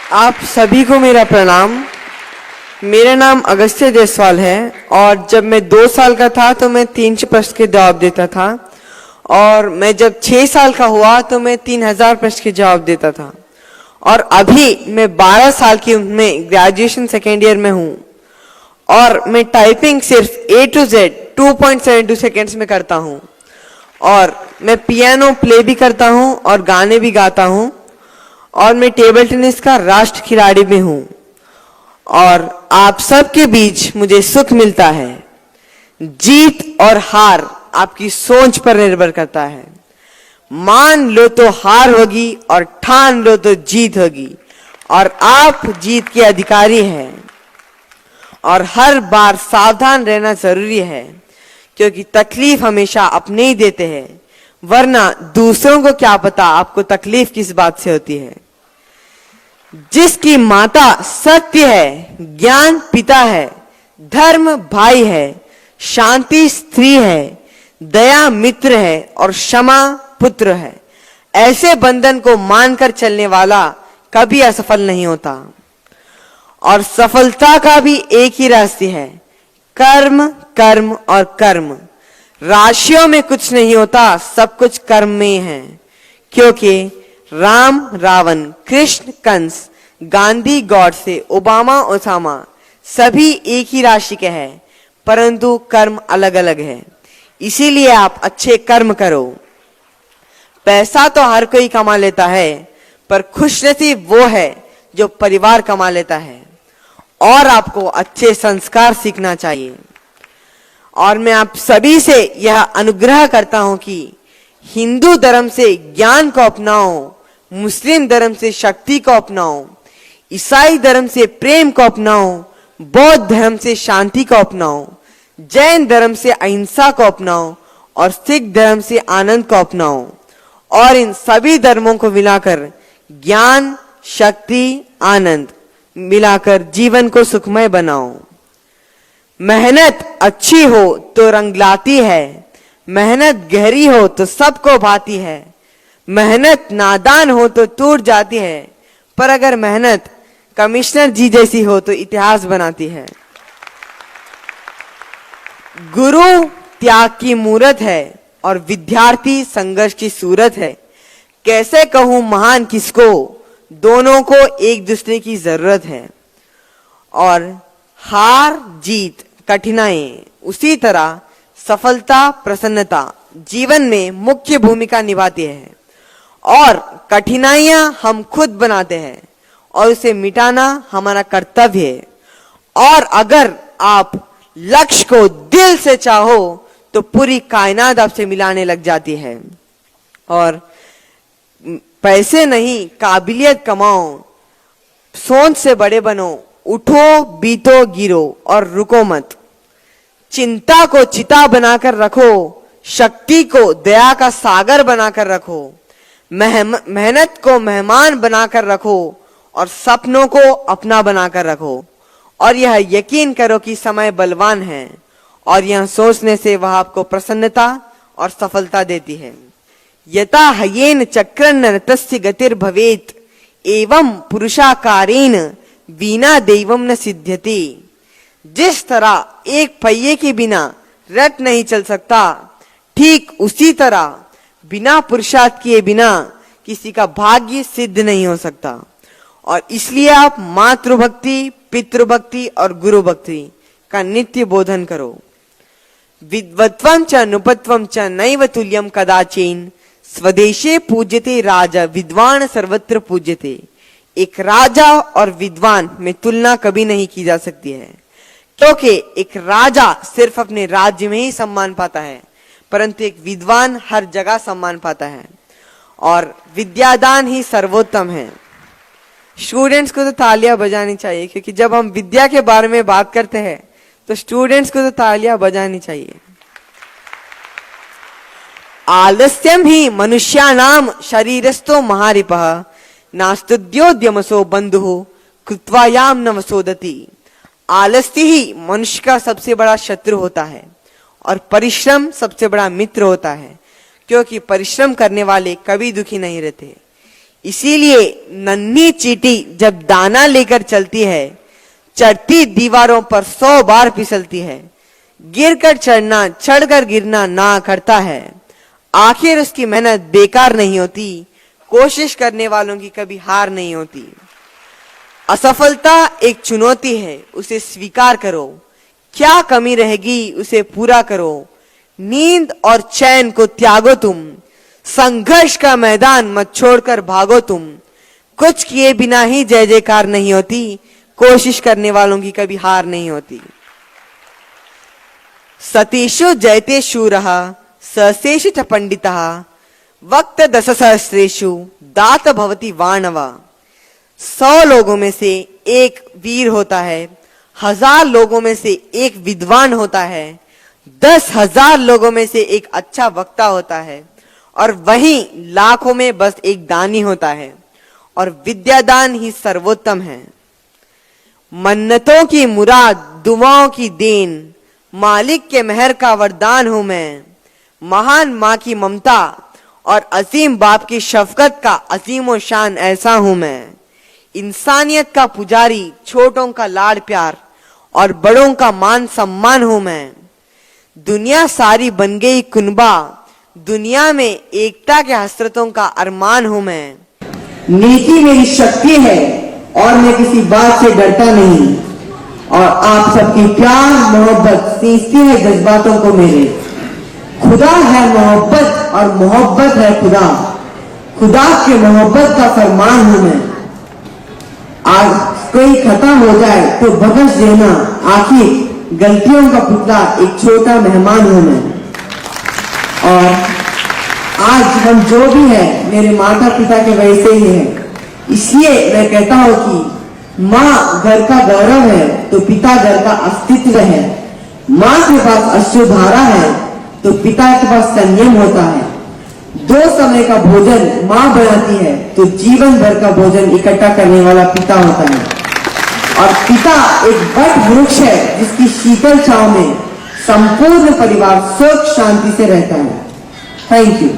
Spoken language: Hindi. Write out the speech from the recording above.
आप सभी को मेरा प्रणाम। मेरा नाम अगस्त्य जायसवाल है और जब मैं 2 साल का था तो मैं 300 प्रश्न के जवाब देता था और मैं जब 6 साल का हुआ तो मैं 3000 प्रश्न के जवाब देता था और अभी मैं 12 साल की उम्र में ग्रेजुएशन सेकेंड ईयर में हूँ और मैं टाइपिंग सिर्फ A to Z 2.72 सेकेंड्स में करता हूँ और मैं पियानो प्ले भी करता हूँ और गाने भी गाता हूँ और मैं टेबल टेनिस का राष्ट्र खिलाड़ी भी हूँ और आप सबके बीच मुझे सुख मिलता है। जीत और हार आपकी सोच पर निर्भर करता है। मान लो तो हार होगी और ठान लो तो जीत होगी और आप जीत के अधिकारी हैं और हर बार सावधान रहना जरूरी है क्योंकि तकलीफ हमेशा अपने ही देते हैं, वरना दूसरों को क्या पता आपको तकलीफ किस बात से होती है। जिसकी माता सत्य है, ज्ञान पिता है, धर्म भाई है, शांति स्त्री है, दया मित्र है और क्षमा पुत्र है, ऐसे बंधन को मानकर चलने वाला कभी असफल नहीं होता। और सफलता का भी एक ही रास्ता है, कर्म कर्म और कर्म। राशियों में कुछ नहीं होता, सब कुछ कर्म में है। क्योंकि राम रावण, कृष्ण कंस, गांधी गॉडसे, ओबामा ओसामा सभी एक ही राशि के हैं, परंतु कर्म अलग अलग है। इसीलिए आप अच्छे कर्म करो। पैसा तो हर कोई कमा लेता है, पर खुशनसीब वो है जो परिवार कमा लेता है। और आपको अच्छे संस्कार सीखना चाहिए। और मैं आप सभी से यह अनुग्रह करता हूं कि हिंदू धर्म से ज्ञान को अपनाओ, मुस्लिम धर्म से शक्ति को अपनाओ, ईसाई धर्म से प्रेम को अपनाओ, बौद्ध धर्म से शांति को अपनाओ, जैन धर्म से अहिंसा को अपनाओ और सिख धर्म से आनंद को अपनाओ और इन सभी धर्मों को मिलाकर ज्ञान, शक्ति, आनंद मिलाकर जीवन को सुखमय बनाओ। मेहनत अच्छी हो तो रंग लाती है, मेहनत गहरी हो तो सबको भाती है, मेहनत नादान हो तो टूट जाती है, पर अगर मेहनत कमिश्नर जी जैसी हो तो इतिहास बनाती है। गुरु त्याग की मूरत है और विद्यार्थी संघर्ष की सूरत है। कैसे कहूं महान किसको, दोनों को एक दूसरे की जरूरत है। और हार जीत कठिनाई, उसी तरह सफलता प्रसन्नता जीवन में मुख्य भूमिका निभाती है और कठिनाइयां हम खुद बनाते हैं और उसे मिटाना हमारा कर्तव्य है। और अगर आप लक्ष्य को दिल से चाहो तो पूरी कायनात आपसे मिलाने लग जाती है। और पैसे नहीं, काबिलियत कमाओ, सोच से बड़े बनो, उठो बीतो गिरो और रुको मत। चिंता को चिता बनाकर रखो, शक्ति को दया का सागर बनाकर रखो, मेहनत को मेहमान बनाकर रखो और सपनों को अपना बनाकर रखो। और यह यकीन करो कि समय बलवान है और यह सोचने से वह आपको प्रसन्नता और सफलता देती है। यथा हयेन चक्रन नरतस्य गतिर भवेत एवं पुरुषाकारेण बिना दैवम न सिद्ध्यति। जिस तरह एक पहिए के बिना रथ नहीं चल सकता, ठीक उसी तरह बिना पुरुषार्थ किए बिना किसी का भाग्य सिद्ध नहीं हो सकता। और इसलिए आप मातृभक्ति, पितृभक्ति और गुरु भक्ति का नित्य बोधन करो। विद्वत्वं च नुपत्वं च नैव तुल्यं कदाचिन स्वदेशे पूज्यते राजा विद्वान सर्वत्र पूज्यते। एक राजा और विद्वान में तुलना कभी नहीं की जा सकती है, क्योंकि एक राजा सिर्फ अपने राज्य में ही सम्मान पाता है, परंतु एक विद्वान हर जगह सम्मान पाता है। और विद्यादान ही सर्वोत्तम है। स्टूडेंट्स को तो तालियां बजानी चाहिए, क्योंकि जब हम विद्या के बारे में बात करते हैं तो स्टूडेंट्स को तो तालियां बजानी चाहिए। आलस्यम ही मनुष्यानाम शरीरस्थो महारिपः नास्तुद्योद्यमसो बंधु कृत्वायाम न वसोदति। आलस्य ही मनुष्य का सबसे बड़ा शत्रु होता है और परिश्रम सबसे बड़ा मित्र होता है, क्योंकि परिश्रम करने वाले कभी दुखी नहीं रहते। इसीलिए नन्ही चींटी जब दाना लेकर चलती है, चढ़ती दीवारों पर 100 बार फिसलती है, गिरकर चढ़ना चढ़कर गिरना ना करता है, आखिर उसकी मेहनत बेकार नहीं होती, कोशिश करने वालों की कभी हार नहीं होती। असफलता एक चुनौती है, उसे स्वीकार करो, क्या कमी रहेगी उसे पूरा करो, नींद और चैन को त्यागो तुम, संघर्ष का मैदान मत छोड़कर भागो तुम, कुछ किए बिना ही जय जयकार नहीं होती, कोशिश करने वालों की कभी हार नहीं होती। सतीषु जयते शूरः सहस्रेषु च पंडितः वक्त दश सहस्रेषु दात भवति वाणव। 100 लोगों में से एक वीर होता है, 1000 लोगों में से एक विद्वान होता है, 10,000 लोगों में से एक अच्छा वक्ता होता है, और वहीं लाखों में बस एक दानी होता है, और विद्यादान ही सर्वोत्तम है। मन्नतों की मुराद, दुआओं की देन, मालिक के मेहर का वरदान हूं मैं, महान माँ की ममता और अजीम बाप की शफकत का अजीमो शान ऐसा हूं मैं, इंसानियत का पुजारी, छोटों का लाड़ प्यार और बड़ों का मान सम्मान हूं मैं। दुनिया सारी बन गई कुनबा, दुनिया में एकता के हसरतों का अरमान हूं मैं। नीति मेरी शक्ति है और मैं किसी बात से डरता नहीं, और आप सबकी प्यार मोहब्बत सींचती है जज्बातों को मेरे। खुदा है मोहब्बत और मोहब्बत है खुदा, खुदा के मोहब्बत का फरमान हूं मैं। आज कोई खता हो जाए तो बख्श देना, आखिर गलतियों का पुतला एक छोटा मेहमान हूं मैं। और आज हम जो भी है मेरे माता पिता के वजह से ही है, इसलिए मैं कहता हूं कि माँ घर का गौरव है तो पिता घर का अस्तित्व है। माँ के पास अश्रुधारा है तो पिता के पास संयम होता है। 2 समय का भोजन माँ बनाती है तो जीवन भर का भोजन इकट्ठा करने वाला पिता होता है। और पिता एक वट वृक्ष है जिसकी शीतल छांव में संपूर्ण परिवार सुख शांति से रहता है। Thank you.